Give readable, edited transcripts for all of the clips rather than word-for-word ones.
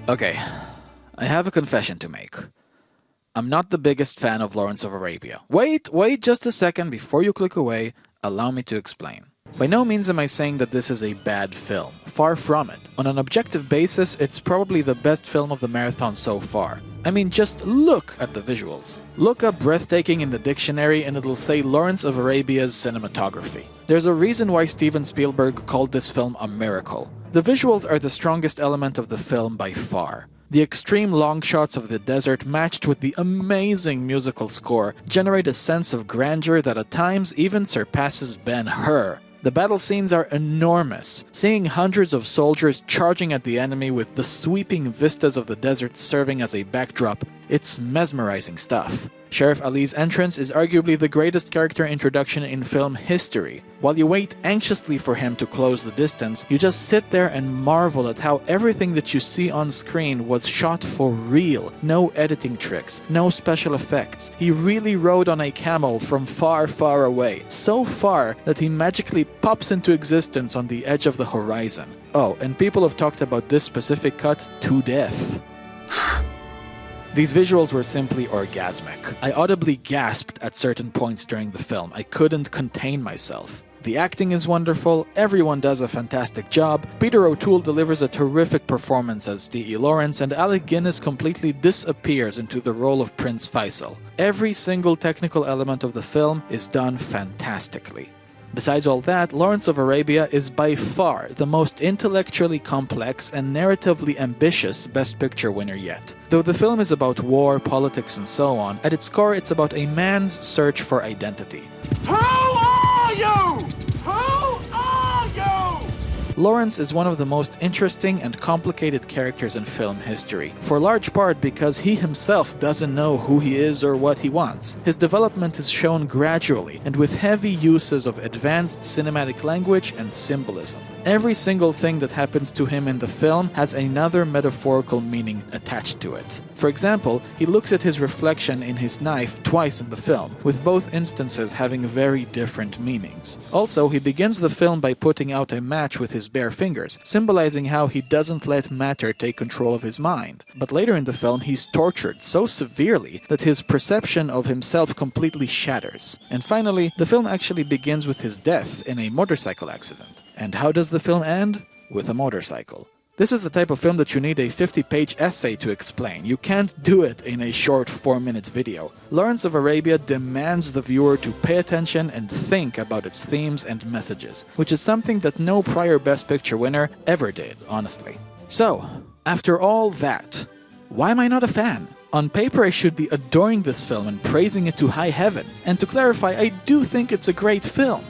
Okay, I have a confession to make. I'm not the biggest fan of Lawrence of Arabia. Wait just a second before you click away. Allow me to explain. By no means am I saying that this is a bad film. Far from it. On an objective basis, it's probably the best film of the marathon so far. I mean, just look at the visuals. Look up breathtaking in the dictionary and it'll say Lawrence of Arabia's cinematography. There's a reason why Steven Spielberg called this film a miracle. The visuals are the strongest element of the film by far. The extreme long shots of the desert matched with the amazing musical score generate a sense of grandeur that at times even surpasses Ben-Hur. The battle scenes are enormous, seeing hundreds of soldiers charging at the enemy with the sweeping vistas of the desert serving as a backdrop. It's mesmerizing stuff. Sheriff Ali's entrance is arguably the greatest character introduction in film history. While you wait anxiously for him to close the distance, you just sit there and marvel at how everything that you see on screen was shot for real. No editing tricks, no special effects. He really rode on a camel from far, far away. So far that he magically pops into existence on the edge of the horizon. Oh, and people have talked about this specific cut to death. These visuals were simply orgasmic. I audibly gasped at certain points during the film. I couldn't contain myself. The acting is wonderful, everyone does a fantastic job, Peter O'Toole delivers a terrific performance as T.E. Lawrence, and Alec Guinness completely disappears into the role of Prince Faisal. Every single technical element of the film is done fantastically. Besides all that, Lawrence of Arabia is by far the most intellectually complex and narratively ambitious Best Picture winner yet. Though the film is about war, politics, and so on, at its core it's about a man's search for identity. Who are you? Who are you? Lawrence is one of the most interesting and complicated characters in film history, for large part because he himself doesn't know who he is or what he wants. His development is shown gradually and with heavy uses of advanced cinematic language and symbolism. Every single thing that happens to him in the film has another metaphorical meaning attached to it. For example, he looks at his reflection in his knife twice in the film, with both instances having very different meanings. Also, he begins the film by putting out a match with his bare fingers, symbolizing how he doesn't let matter take control of his mind. But later in the film, he's tortured so severely that his perception of himself completely shatters. And finally, the film actually begins with his death in a motorcycle accident. And how does the film end? With a motorcycle. This is the type of film that you need a 50-page essay to explain. You can't do it in a short 4-minute video. Lawrence of Arabia demands the viewer to pay attention and think about its themes and messages, which is something that no prior Best Picture winner ever did, honestly. So, after all that, why am I not a fan? On paper, I should be adoring this film and praising it to high heaven. And to clarify, I do think it's a great film.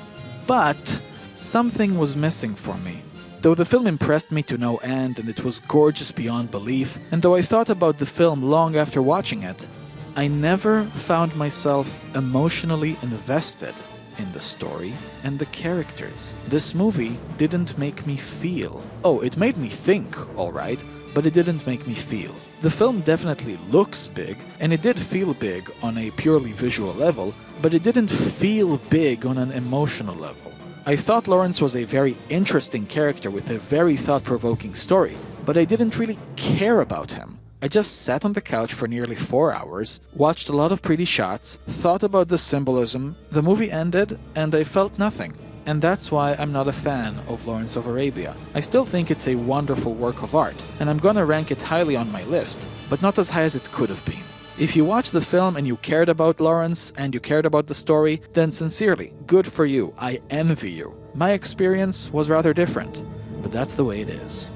But something was missing for me. Though the film impressed me to no end and it was gorgeous beyond belief, and though I thought about the film long after watching it, I never found myself emotionally invested in the story and the characters. This movie didn't make me feel. Oh, it made me think, alright, but it didn't make me feel. The film definitely looks big, and it did feel big on a purely visual level, but it didn't feel big on an emotional level. I thought Lawrence was a very interesting character with a very thought-provoking story, but I didn't really care about him. I just sat on the couch for nearly 4 hours, watched a lot of pretty shots, thought about the symbolism, the movie ended, and I felt nothing. And that's why I'm not a fan of Lawrence of Arabia. I still think it's a wonderful work of art, and I'm gonna rank it highly on my list, but not as high as it could have been. If you watched the film and you cared about Lawrence and you cared about the story, then sincerely, good for you. I envy you. My experience was rather different, but that's the way it is.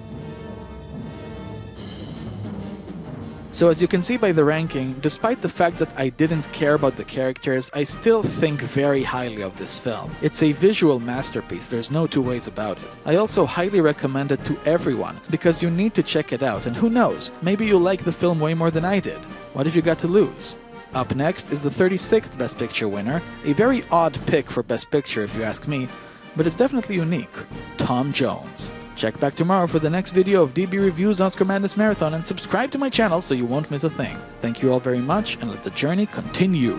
So as you can see by the ranking, despite the fact that I didn't care about the characters, I still think very highly of this film. It's a visual masterpiece, there's no two ways about it. I also highly recommend it to everyone, because you need to check it out, and who knows, maybe you'll like the film way more than I did. What have you got to lose? Up next is the 36th Best Picture winner, a very odd pick for Best Picture if you ask me, but it's definitely unique. Tom Jones. Check back tomorrow for the next video of DB Reviews Oscar Madness Marathon and subscribe to my channel so you won't miss a thing. Thank you all very much and let the journey continue.